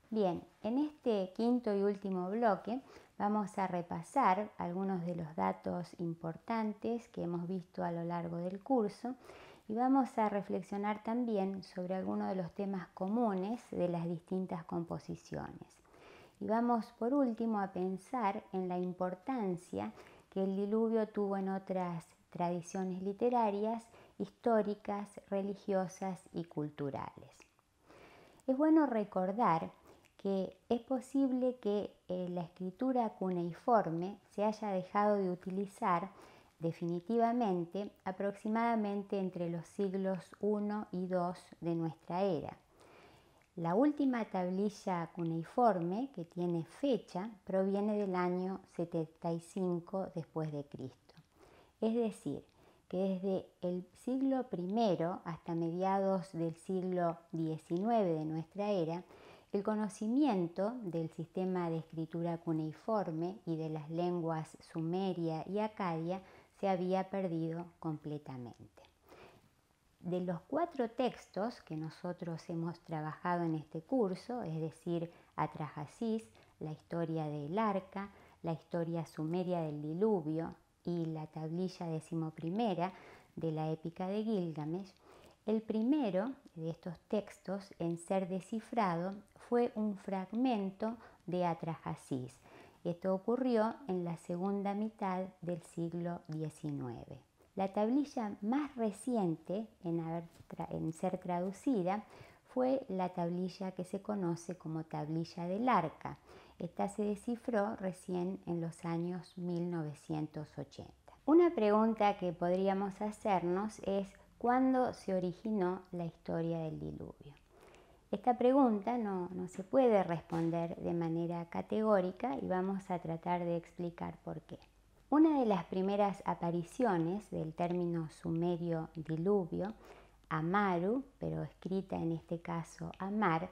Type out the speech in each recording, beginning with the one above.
Bien, en este quinto y último bloque vamos a repasar algunos de los datos importantes que hemos visto a lo largo del curso y vamos a reflexionar también sobre algunos de los temas comunes de las distintas composiciones. Y vamos por último a pensar en la importancia que el diluvio tuvo en otras tradiciones literarias, históricas, religiosas y culturales. Es bueno recordar que es posible que la escritura cuneiforme se haya dejado de utilizar definitivamente aproximadamente entre los siglos I y II de nuestra era. La última tablilla cuneiforme que tiene fecha proviene del año 75 después de Cristo. Es decir, que desde el siglo I hasta mediados del siglo XIX de nuestra era, el conocimiento del sistema de escritura cuneiforme y de las lenguas sumeria y acadia se había perdido completamente. De los 4 textos que nosotros hemos trabajado en este curso, es decir, Atrahasis, la historia del arca, la historia sumeria del diluvio y la tablilla 11ª de la épica de Gilgamesh, el primero de estos textos en ser descifrado fue un fragmento de Atrahasis. Esto ocurrió en la segunda mitad del siglo XIX. La tablilla más reciente en ser traducida fue la tablilla que se conoce como tablilla del arca. Esta se descifró recién en los años 1980. Una pregunta que podríamos hacernos es ¿cuándo se originó la historia del diluvio? Esta pregunta no se puede responder de manera categórica y vamos a tratar de explicar por qué. Una de las primeras apariciones del término sumerio diluvio, Amaru, pero escrita en este caso Amar,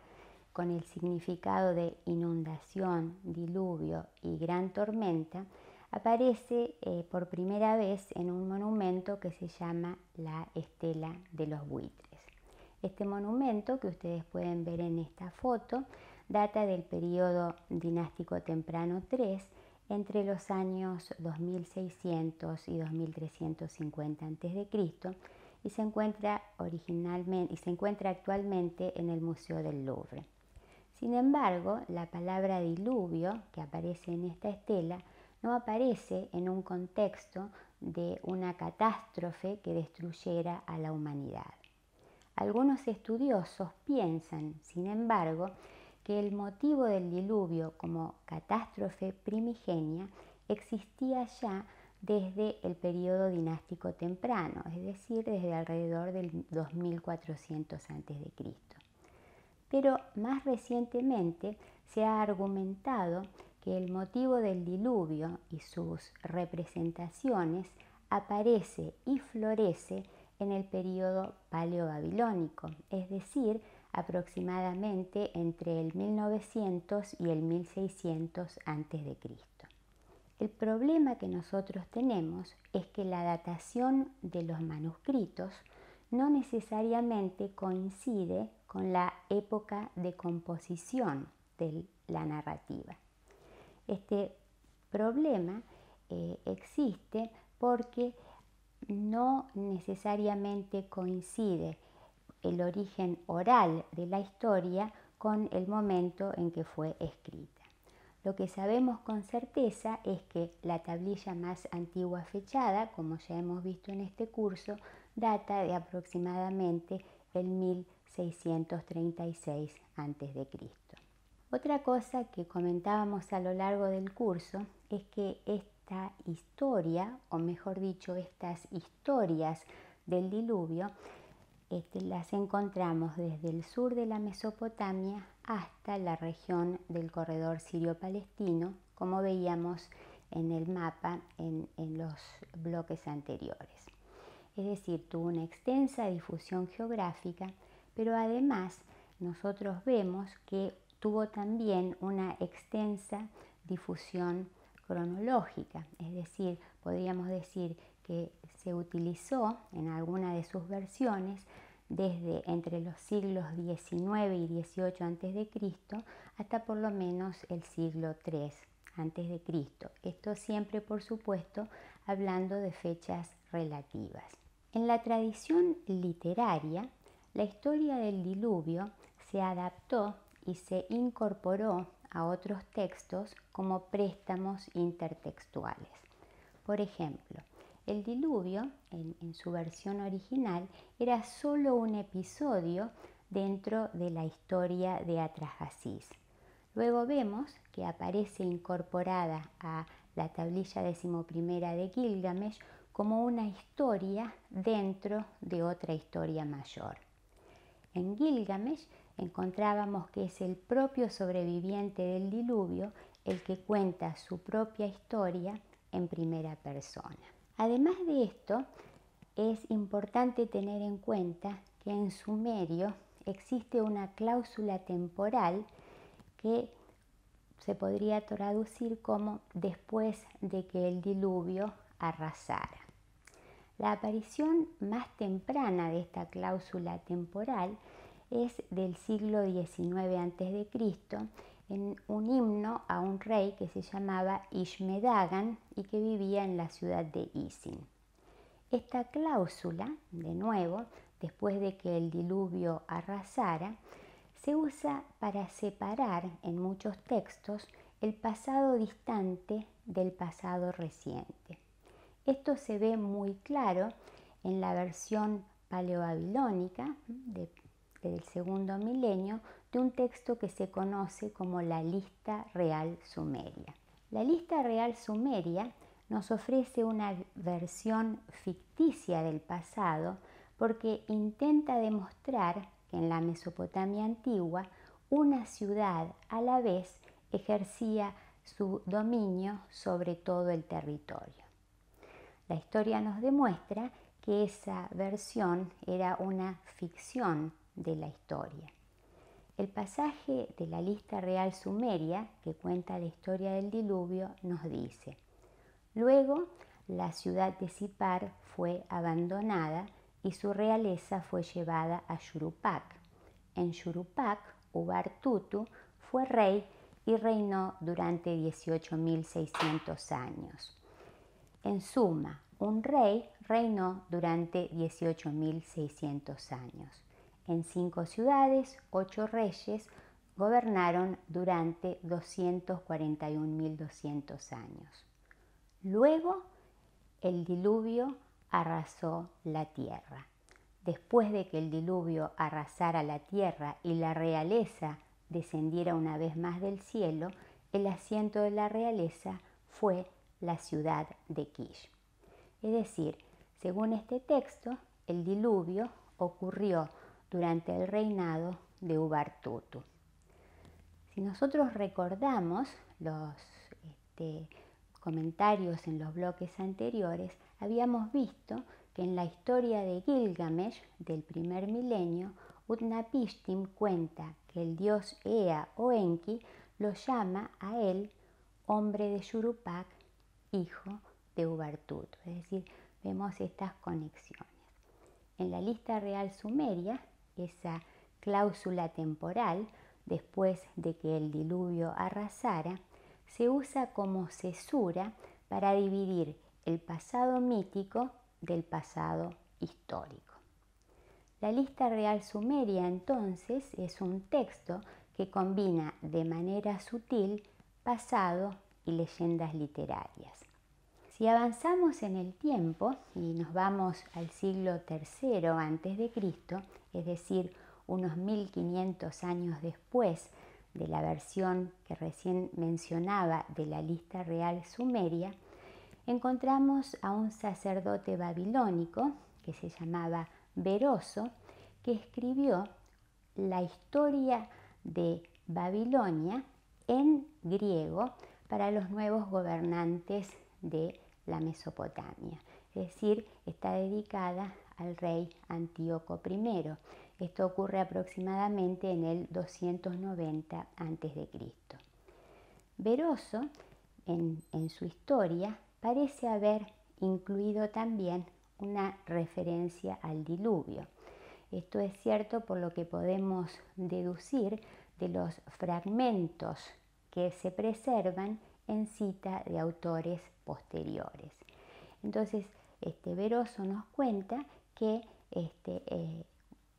con el significado de inundación, diluvio y gran tormenta, aparece por primera vez en un monumento que se llama la Estela de los Buitres. Este monumento, que ustedes pueden ver en esta foto, data del periodo dinástico temprano III, entre los años 2600 y 2350 a.C. y se encuentra actualmente en el Museo del Louvre. Sin embargo, la palabra diluvio que aparece en esta estela no aparece en un contexto de una catástrofe que destruyera a la humanidad. Algunos estudiosos piensan, sin embargo, que el motivo del diluvio como catástrofe primigenia existía ya desde el periodo dinástico temprano, es decir, desde alrededor del 2400 a.C. Pero más recientemente se ha argumentado que el motivo del diluvio y sus representaciones aparece y florece en el periodo paleobabilónico, es decir, aproximadamente entre el 1900 y el 1600 a.C. El problema que nosotros tenemos es que la datación de los manuscritos no necesariamente coincide con la época de composición de la narrativa. Este problema existe porque no necesariamente coincide el origen oral de la historia con el momento en que fue escrita. Lo que sabemos con certeza es que la tablilla más antigua fechada, como ya hemos visto en este curso, data de aproximadamente el 1636 a.C. Otra cosa que comentábamos a lo largo del curso es que esta historia, o mejor dicho, estas historias del diluvio, las encontramos desde el sur de la Mesopotamia hasta la región del corredor sirio-palestino, como veíamos en el mapa en los bloques anteriores. Es decir, tuvo una extensa difusión geográfica, pero además nosotros vemos que tuvo también una extensa difusión cronológica, es decir, podríamos decir que se utilizó en alguna de sus versiones desde entre los siglos XIX y XVIII a.C. hasta por lo menos el siglo III antes de Cristo. Esto siempre, por supuesto, hablando de fechas relativas. En la tradición literaria, la historia del diluvio se adaptó y se incorporó a otros textos como préstamos intertextuales. Por ejemplo, el diluvio, en su versión original, era solo un episodio dentro de la historia de Atrahasis. Luego vemos que aparece incorporada a la tablilla 11ª de Gilgamesh como una historia dentro de otra historia mayor. En Gilgamesh encontrábamos que es el propio sobreviviente del diluvio el que cuenta su propia historia en primera persona. Además de esto, es importante tener en cuenta que en sumerio existe una cláusula temporal que se podría traducir como después de que el diluvio arrasara. La aparición más temprana de esta cláusula temporal es del siglo XIX a.C. en un himno a un rey que se llamaba Ishme-Dagan y que vivía en la ciudad de Isin. Esta cláusula, de nuevo, después de que el diluvio arrasara, se usa para separar en muchos textos el pasado distante del pasado reciente. Esto se ve muy claro en la versión paleobabilónica del segundo milenio de un texto que se conoce como la Lista Real Sumeria. La Lista Real Sumeria nos ofrece una versión ficticia del pasado porque intenta demostrar que en la Mesopotamia antigua una ciudad a la vez ejercía su dominio sobre todo el territorio. La historia nos demuestra que esa versión era una ficción de la historia. El pasaje de la Lista Real Sumeria, que cuenta la historia del diluvio, nos dice: luego la ciudad de Sipar fue abandonada y su realeza fue llevada a Shuruppak. En Shuruppak, Ubartutu fue rey y reinó durante 18.600 años. En suma, un rey reinó durante 18.600 años. En 5 ciudades, 8 reyes gobernaron durante 241.200 años. Luego, el diluvio arrasó la tierra. Después de que el diluvio arrasara la tierra y la realeza descendiera una vez más del cielo, el asiento de la realeza fue la ciudad de Kish. Es decir, según este texto, el diluvio ocurrió durante el reinado de Ubartutu. Si nosotros recordamos los comentarios en los bloques anteriores, habíamos visto que en la historia de Gilgamesh del primer milenio, Utnapishtim cuenta que el dios Ea o Enki lo llama a él hombre de Shuruppak, hijo de Ubartutu. Es decir, vemos estas conexiones. En la Lista Real Sumeria, esa cláusula temporal, después de que el diluvio arrasara, se usa como cesura para dividir el pasado mítico del pasado histórico. La Lista Real Sumeria, entonces, es un texto que combina de manera sutil pasado y leyendas literarias. Si avanzamos en el tiempo y nos vamos al siglo III a.C., es decir, unos 1500 años después de la versión que recién mencionaba de la Lista Real Sumeria, encontramos a un sacerdote babilónico que se llamaba Beroso, que escribió la historia de Babilonia en griego para los nuevos gobernantes de la Mesopotamia. Es decir, está dedicada al rey Antíoco I. Esto ocurre aproximadamente en el 290 a.C. Beroso, en su historia, parece haber incluido también una referencia al diluvio. Esto es cierto por lo que podemos deducir de los fragmentos que se preservan en cita de autores posteriores. Entonces, Veroso nos cuenta que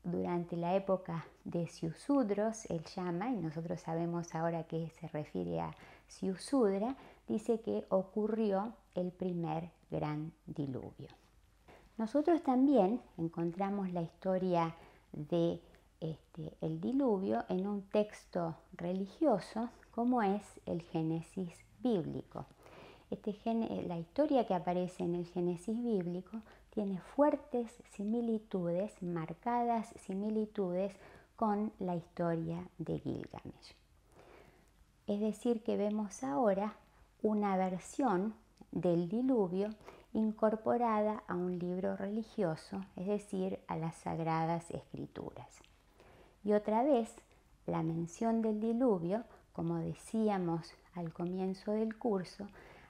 durante la época de Ciusudros, él llama, y nosotros sabemos ahora que se refiere a Ciusudra, dice que ocurrió el primer gran diluvio. Nosotros también encontramos la historia de el diluvio en un texto religioso como es el Génesis bíblico. La historia que aparece en el Génesis bíblico tiene fuertes similitudes, marcadas similitudes con la historia de Gilgamesh. Es decir, que vemos ahora una versión del diluvio incorporada a un libro religioso, es decir, a las Sagradas Escrituras. Y otra vez, la mención del diluvio, como decíamos al comienzo del curso,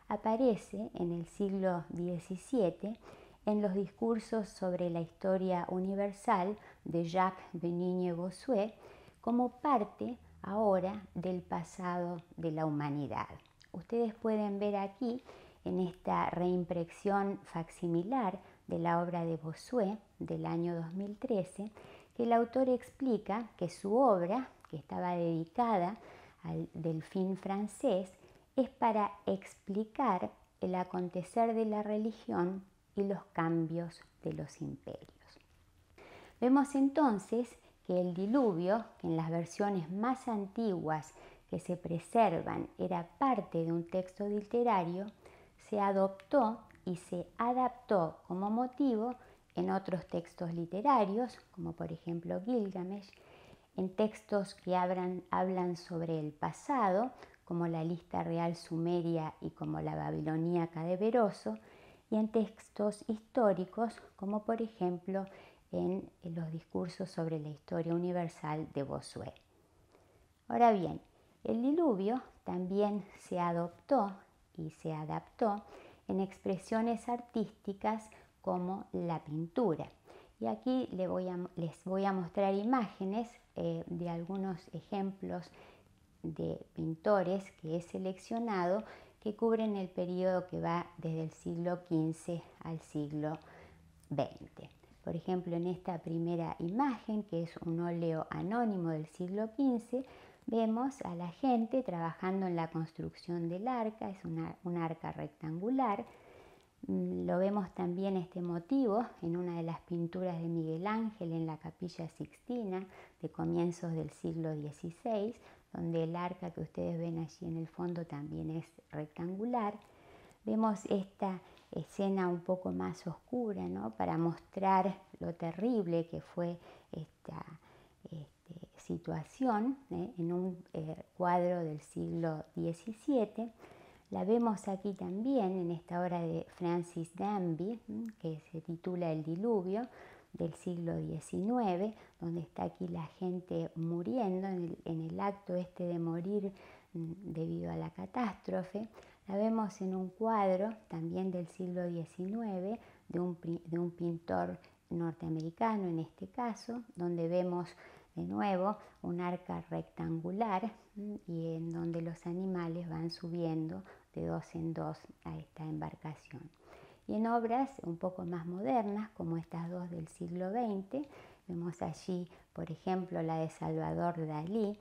aparece en el siglo XVII en los discursos sobre la historia universal de Jacques Benigne-Bossuet como parte ahora del pasado de la humanidad. Ustedes pueden ver aquí en esta reimpresión facsimilar de la obra de Bossuet del año 2013 que el autor explica que su obra, que estaba dedicada al delfín francés, es para explicar el acontecer de la religión y los cambios de los imperios. Vemos entonces que el diluvio, que en las versiones más antiguas que se preservan era parte de un texto literario, se adoptó y se adaptó como motivo en otros textos literarios, como por ejemplo Gilgamesh, en textos que hablan sobre el pasado, como la lista real sumeria y como la babiloníaca de Beroso, y en textos históricos, como por ejemplo en los discursos sobre la historia universal de Bossuet. Ahora bien, el diluvio también se adoptó y se adaptó en expresiones artísticas como la pintura. Y aquí les voy a mostrar imágenes de algunos ejemplos de pintores que he seleccionado que cubren el periodo que va desde el siglo XV al siglo XX. Por ejemplo, en esta primera imagen, que es un óleo anónimo del siglo XV, vemos a la gente trabajando en la construcción del arca, es un arca rectangular. Lo vemos también este motivo en una de las pinturas de Miguel Ángel en la Capilla Sixtina de comienzos del siglo XVI, donde el arca que ustedes ven allí en el fondo también es rectangular. Vemos esta escena un poco más oscura, ¿no?, para mostrar lo terrible que fue esta situación en un cuadro del siglo XVII. La vemos aquí también en esta obra de Francis Danby, que se titula El diluvio, del siglo XIX, donde está aquí la gente muriendo en el acto de morir debido a la catástrofe. La vemos en un cuadro también del siglo XIX de un pintor norteamericano en este caso, donde vemos de nuevo un arca rectangular y en donde los animales van subiendo de dos en dos a esta embarcación. Y en obras un poco más modernas, como estas dos del siglo XX, vemos allí, por ejemplo, la de Salvador Dalí,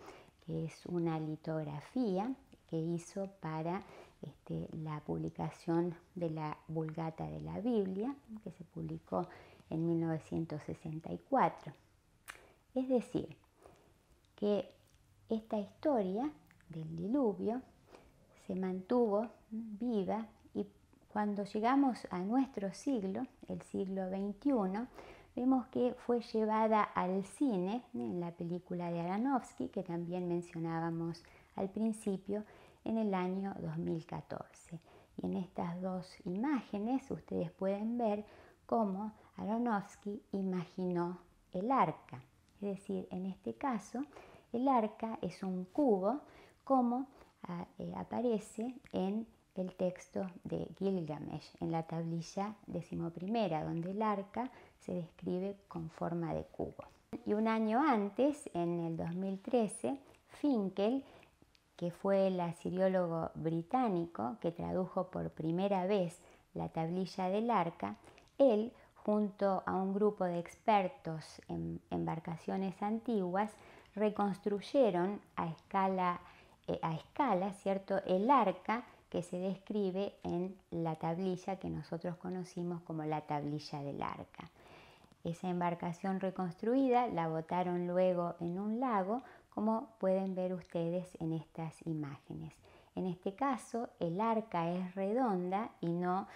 que es una litografía que hizo para la publicación de la Vulgata de la Biblia, que se publicó en 1964. Es decir, que esta historia del diluvio se mantuvo viva y cuando llegamos a nuestro siglo, el siglo XXI, vemos que fue llevada al cine en la película de Aronofsky, que también mencionábamos al principio, en el año 2014. Y en estas dos imágenes ustedes pueden ver cómo Aronofsky imaginó el arca. Es decir, en este caso, el arca es un cubo como aparece en el texto de Gilgamesh, en la tablilla 11ª, donde el arca se describe con forma de cubo. Y un año antes, en el 2013, Finkel, que fue el asiriólogo británico que tradujo por primera vez la tablilla del Arca, él, junto a un grupo de expertos en embarcaciones antiguas, reconstruyeron a escala, ¿cierto?, el arca que se describe en la tablilla que nosotros conocimos como la tablilla del Arca. Esa embarcación reconstruida la botaron luego en un lago, como pueden ver ustedes en estas imágenes. En este caso, el arca es redonda y no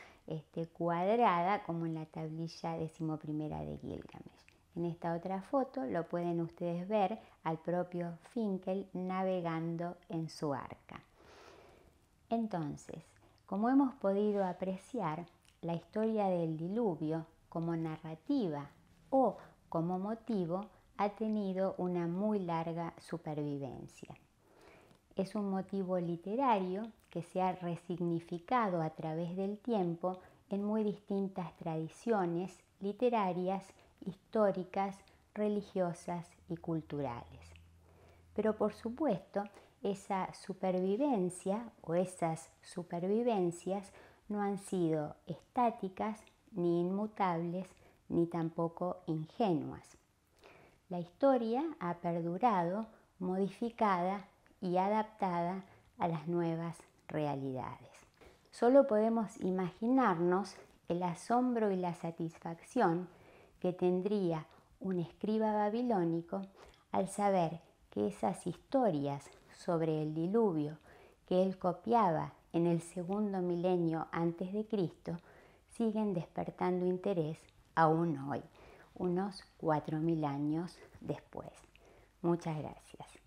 cuadrada como en la tablilla 11ª de Gilgamesh. En esta otra foto lo pueden ustedes ver al propio Finkel navegando en su arca. Entonces, como hemos podido apreciar, la historia del diluvio como narrativa o como motivo ha tenido una muy larga supervivencia. Es un motivo literario que se ha resignificado a través del tiempo en muy distintas tradiciones literarias, históricas, religiosas y culturales. Pero por supuesto, esa supervivencia o esas supervivencias no han sido estáticas, ni inmutables, ni tampoco ingenuas. La historia ha perdurado, modificada y adaptada a las nuevas realidades. Solo podemos imaginarnos el asombro y la satisfacción que tendría un escriba babilónico al saber que esas historias sobre el diluvio que él copiaba en el segundo milenio antes de Cristo siguen despertando interés aún hoy, unos 4000 años después. Muchas gracias.